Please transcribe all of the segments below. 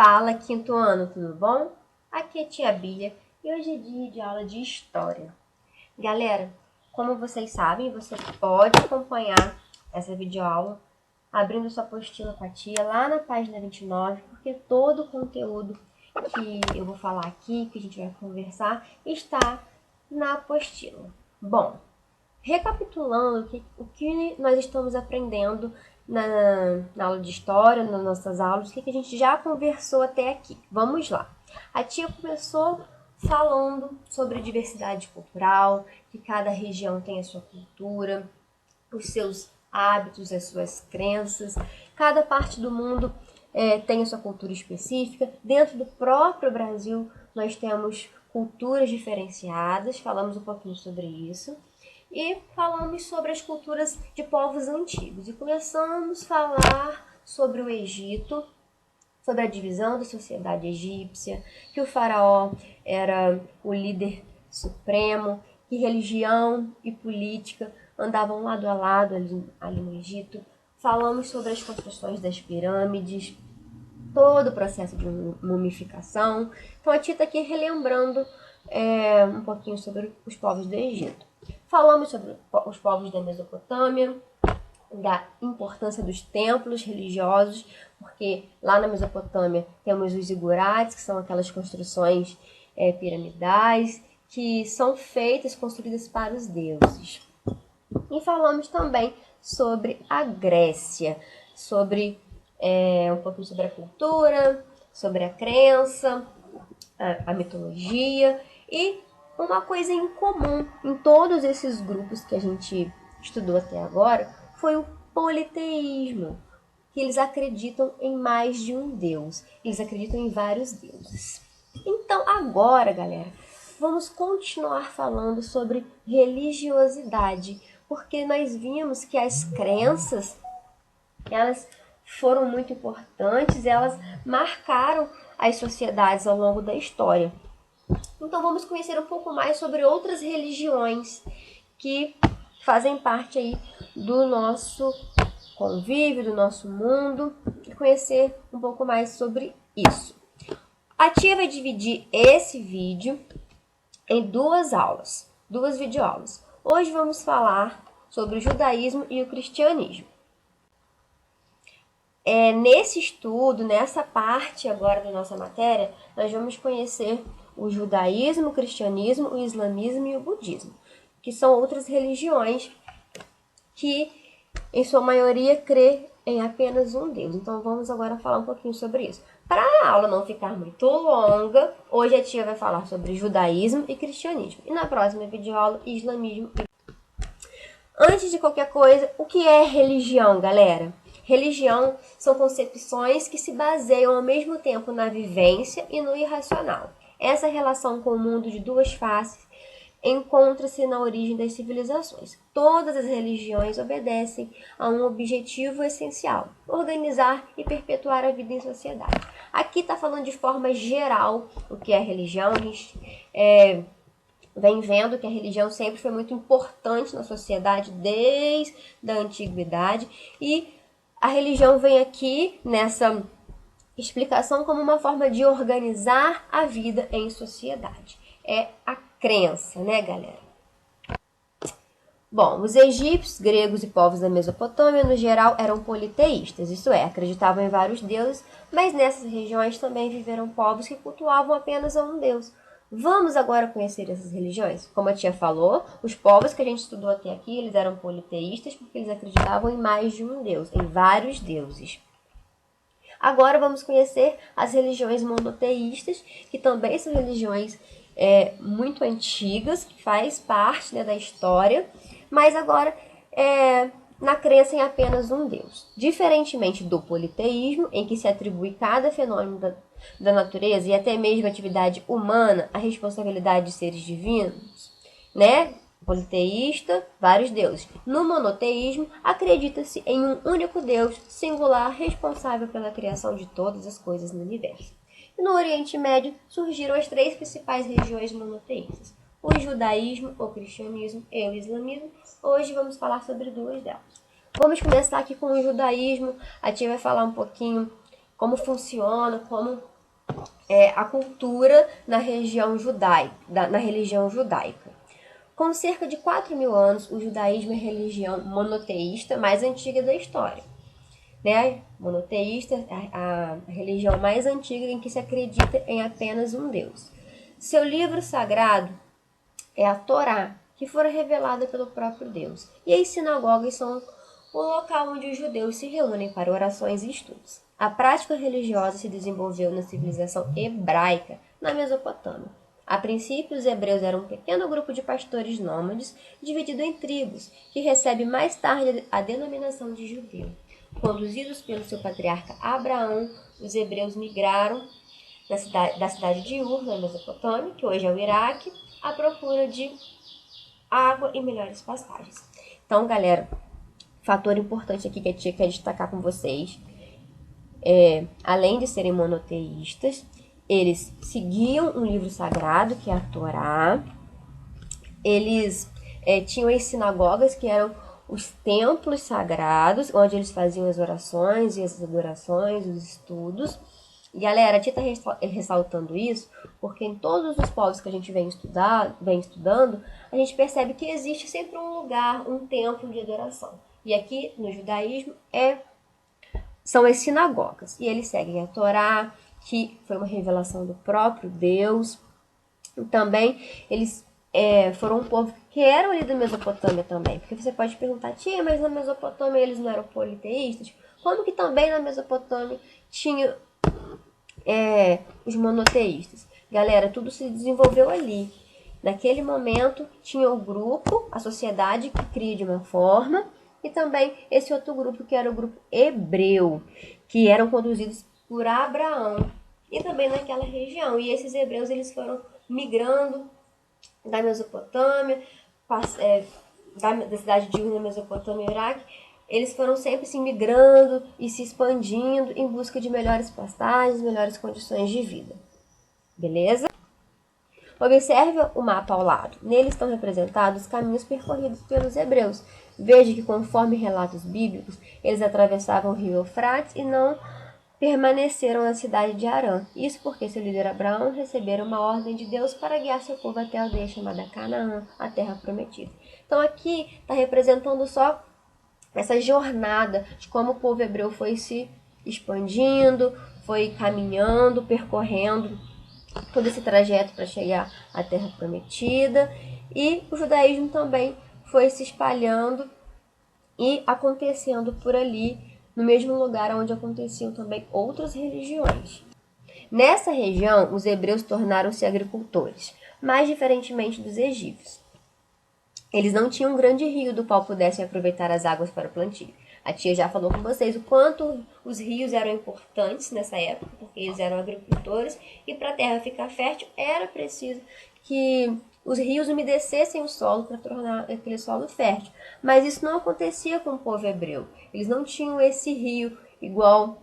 Fala, quinto ano, tudo bom? Aqui é Tia Bia e hoje é dia de aula de História. Galera, como vocês sabem, você pode acompanhar essa videoaula abrindo sua apostila com a tia lá na página 29, porque todo o conteúdo que eu vou falar aqui, que a gente vai conversar, está na apostila. Bom, recapitulando o que nós estamos aprendendo na aula de história, nas nossas aulas, o que a gente já conversou até aqui. Vamos lá. A tia começou falando sobre a diversidade cultural, que cada região tem a sua cultura, os seus hábitos, as suas crenças. Cada parte do mundo tem a sua cultura específica. Dentro do próprio Brasil, nós temos culturas diferenciadas. Falamos um pouquinho sobre isso. E falamos sobre as culturas de povos antigos. E começamos a falar sobre o Egito, sobre a divisão da sociedade egípcia, que o faraó era o líder supremo, que religião e política andavam lado a lado ali no Egito. Falamos sobre as construções das pirâmides, todo o processo de mumificação. Então a tia está aqui relembrando um pouquinho sobre os povos do Egito. Falamos sobre os povos da Mesopotâmia, da importância dos templos religiosos, porque lá na Mesopotâmia temos os zigurates, que são aquelas construções piramidais, que são construídas para os deuses. E falamos também sobre a Grécia, sobre um pouquinho sobre a cultura, sobre a crença, a mitologia e uma coisa em comum em todos esses grupos que a gente estudou até agora foi o politeísmo, que eles acreditam em mais de um Deus, eles acreditam em vários deuses. Então agora, galera, vamos continuar falando sobre religiosidade, porque nós vimos que as crenças, elas foram muito importantes, elas marcaram as sociedades ao longo da história. Então vamos conhecer um pouco mais sobre outras religiões que fazem parte aí do nosso convívio, do nosso mundo, e conhecer um pouco mais sobre isso. A tia vai dividir esse vídeo em duas videoaulas. Hoje vamos falar sobre o judaísmo e o cristianismo. Nesse estudo, nessa parte agora da nossa matéria, nós vamos conhecer o judaísmo, o cristianismo, o islamismo e o budismo, que são outras religiões que, em sua maioria, crê em apenas um Deus. Então, vamos agora falar um pouquinho sobre isso. Para a aula não ficar muito longa, hoje a tia vai falar sobre judaísmo e cristianismo. E na próxima videoaula, islamismo. Antes de qualquer coisa, o que é religião, galera? Religião são concepções que se baseiam ao mesmo tempo na vivência e no irracional. Essa relação com o mundo de duas faces encontra-se na origem das civilizações. Todas as religiões obedecem a um objetivo essencial: organizar e perpetuar a vida em sociedade. Aqui está falando de forma geral o que é religião. A gente vem vendo que a religião sempre foi muito importante na sociedade desde a antiguidade, e a religião vem aqui nessa explicação como uma forma de organizar a vida em sociedade. É a crença, né, galera? Bom, os egípcios, gregos e povos da Mesopotâmia, no geral, eram politeístas, isso é, acreditavam em vários deuses, mas nessas regiões também viveram povos que cultuavam apenas a um deus. Vamos agora conhecer essas religiões? Como a tia falou, os povos que a gente estudou até aqui, eles eram politeístas porque eles acreditavam em mais de um deus, em vários deuses. Agora vamos conhecer as religiões monoteístas, que também são religiões muito antigas, que faz parte, né, da história, mas agora na crença em apenas um Deus. Diferentemente do politeísmo, em que se atribui cada fenômeno da natureza e até mesmo atividade humana a responsabilidade de seres divinos, né? Politeísta, vários deuses. No monoteísmo, acredita-se em um único Deus singular responsável pela criação de todas as coisas no universo. E no Oriente Médio surgiram as três principais religiões monoteístas: o judaísmo, o cristianismo e o islamismo. Hoje vamos falar sobre duas delas. Vamos começar aqui com o judaísmo. A tia vai falar um pouquinho como funciona, como a cultura na religião judaica. Com cerca de 4.000 anos, o judaísmo é a religião monoteísta mais antiga da história. Né? Monoteísta é a religião mais antiga em que se acredita em apenas um Deus. Seu livro sagrado é a Torá, que fora revelada pelo próprio Deus. E as sinagogas são o local onde os judeus se reúnem para orações e estudos. A prática religiosa se desenvolveu na civilização hebraica, na Mesopotâmia. A princípio, os hebreus eram um pequeno grupo de pastores nômades, dividido em tribos, que recebe mais tarde a denominação de judeu. Conduzidos pelo seu patriarca Abraão, os hebreus migraram da cidade de Ur, na Mesopotâmia, que hoje é o Iraque, à procura de água e melhores pastagens. Então, galera, fator importante aqui que a tia quer destacar com vocês além de serem monoteístas, eles seguiam um livro sagrado, que é a Torá. Eles tinham as sinagogas, que eram os templos sagrados, onde eles faziam as orações e as adorações, os estudos. E, galera, a tia está ressaltando isso porque em todos os povos que a gente vem estudando, a gente percebe que existe sempre um lugar, um templo de adoração. E aqui no judaísmo são as sinagogas. E eles seguem a Torá, que foi uma revelação do próprio Deus. E também eles foram um povo que eram ali da Mesopotâmia também. Porque você pode perguntar, tia, mas na Mesopotâmia eles não eram politeístas? Como que também na Mesopotâmia tinha os monoteístas? Galera, tudo se desenvolveu ali. Naquele momento tinha o grupo, a sociedade que cria de uma forma, e também esse outro grupo que era o grupo hebreu, que eram conduzidos por Abraão, e também naquela região. E esses hebreus eles foram migrando da Mesopotâmia, da cidade de Ur, na Mesopotâmia e Iraque. Eles foram sempre se migrando e se expandindo em busca de melhores pastagens, melhores condições de vida. Beleza? Observe o mapa ao lado. Nele estão representados os caminhos percorridos pelos hebreus. Veja que, conforme relatos bíblicos, eles atravessavam o rio Eufrates e não permaneceram na cidade de Harã. Isso porque seu líder Abraão recebera uma ordem de Deus para guiar seu povo até a aldeia chamada Canaã, a terra prometida. Então aqui está representando só essa jornada de como o povo hebreu foi se expandindo, foi caminhando, percorrendo todo esse trajeto para chegar à terra prometida. E o judaísmo também foi se espalhando e acontecendo por ali, no mesmo lugar onde aconteciam também outras religiões. Nessa região, os hebreus tornaram-se agricultores, mais diferentemente dos egípcios. Eles não tinham um grande rio do qual pudessem aproveitar as águas para o plantio. A tia já falou com vocês o quanto os rios eram importantes nessa época, porque eles eram agricultores, e para a terra ficar fértil era preciso que os rios umedecessem o solo para tornar aquele solo fértil. Mas isso não acontecia com o povo hebreu. Eles não tinham esse rio igual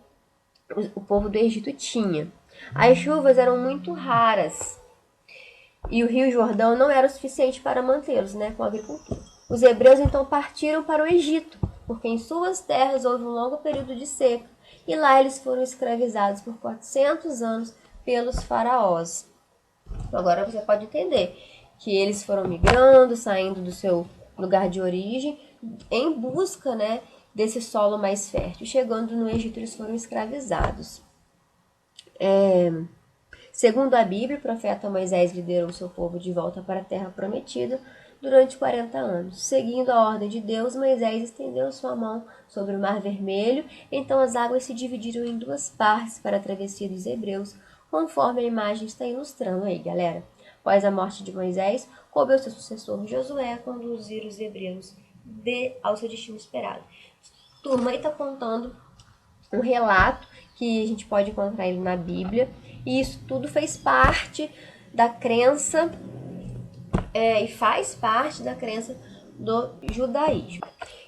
o povo do Egito tinha. As chuvas eram muito raras e o rio Jordão não era o suficiente para mantê-los, com a agricultura. Os hebreus então partiram para o Egito, porque em suas terras houve um longo período de seca, e lá eles foram escravizados por 400 anos pelos faraós. Agora você pode entender que eles foram migrando, saindo do seu lugar de origem, em busca desse solo mais fértil. Chegando no Egito, eles foram escravizados. Segundo a Bíblia, o profeta Moisés liderou seu povo de volta para a terra prometida durante 40 anos. Seguindo a ordem de Deus, Moisés estendeu sua mão sobre o Mar Vermelho, então as águas se dividiram em duas partes para a travessia dos hebreus, conforme a imagem está ilustrando aí, galera. Após a morte de Moisés, coube ao seu sucessor Josué a conduzir os hebreus ao seu destino esperado. Turma, aí está contando um relato que a gente pode encontrar ele na Bíblia, e isso tudo fez parte da crença e faz parte da crença do judaísmo.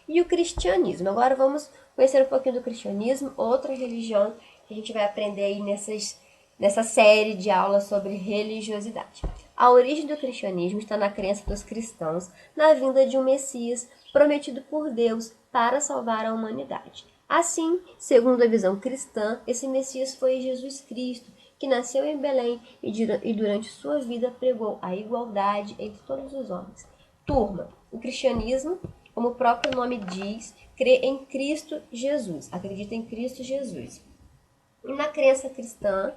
E o cristianismo. Agora vamos conhecer um pouquinho do cristianismo, outra religião que a gente vai aprender aí nessa série de aulas sobre religiosidade. A origem do cristianismo está na crença dos cristãos na vinda de um Messias prometido por Deus para salvar a humanidade. Assim, segundo a visão cristã, esse Messias foi Jesus Cristo, que nasceu em Belém e durante sua vida pregou a igualdade entre todos os homens. Turma, o cristianismo, como o próprio nome diz, crê em Cristo Jesus, acredita em Cristo Jesus. E na crença cristã,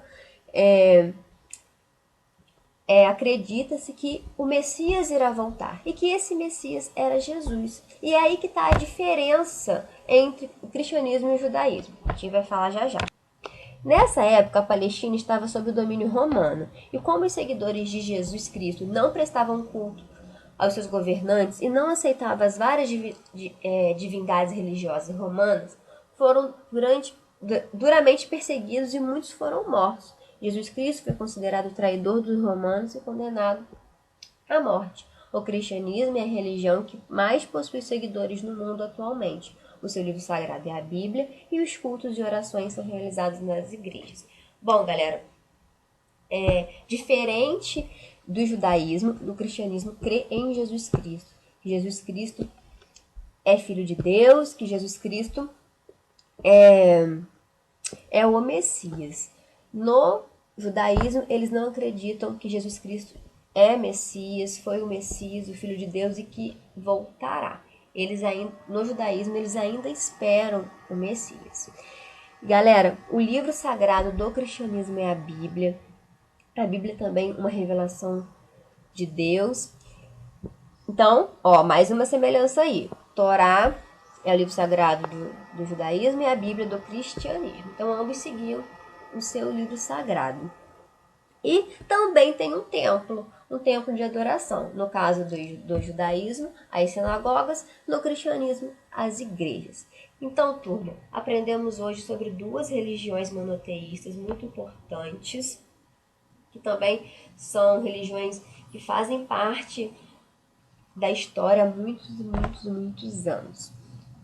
acredita-se que o Messias irá voltar e que esse Messias era Jesus. E é aí que está a diferença entre o cristianismo e o judaísmo. A gente vai falar já já. Nessa época, a Palestina estava sob o domínio romano, e como os seguidores de Jesus Cristo não prestavam culto aos seus governantes e não aceitavam as várias divindades religiosas romanas, foram duramente perseguidos e muitos foram mortos. Jesus Cristo foi considerado traidor dos romanos e condenado à morte. O cristianismo é a religião que mais possui seguidores no mundo atualmente. O seu livro sagrado é a Bíblia e os cultos e orações são realizados nas igrejas. Bom, galera, diferente do judaísmo, do cristianismo crê em Jesus Cristo. Que Jesus Cristo é filho de Deus, que Jesus Cristo é o Messias. No judaísmo, eles não acreditam que Jesus Cristo é Messias, foi o Messias, o Filho de Deus e que voltará. No judaísmo, eles ainda esperam o Messias. Galera, o livro sagrado do cristianismo é a Bíblia. A Bíblia também é uma revelação de Deus. Então, mais uma semelhança aí. Torá é o livro sagrado do judaísmo e a Bíblia do cristianismo. Então, ambos seguiam o seu livro sagrado. E também tem um templo de adoração. No caso do judaísmo, as sinagogas, no cristianismo, as igrejas. Então, turma, aprendemos hoje sobre duas religiões monoteístas muito importantes, que também são religiões que fazem parte da história há muitos e muitos e muitos anos.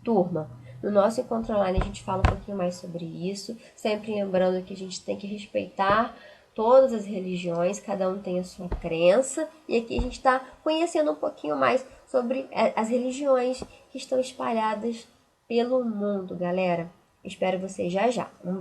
Turma, no nosso encontro online a gente fala um pouquinho mais sobre isso, sempre lembrando que a gente tem que respeitar todas as religiões, cada um tem a sua crença, e aqui a gente está conhecendo um pouquinho mais sobre as religiões que estão espalhadas pelo mundo, galera. Espero vocês já já.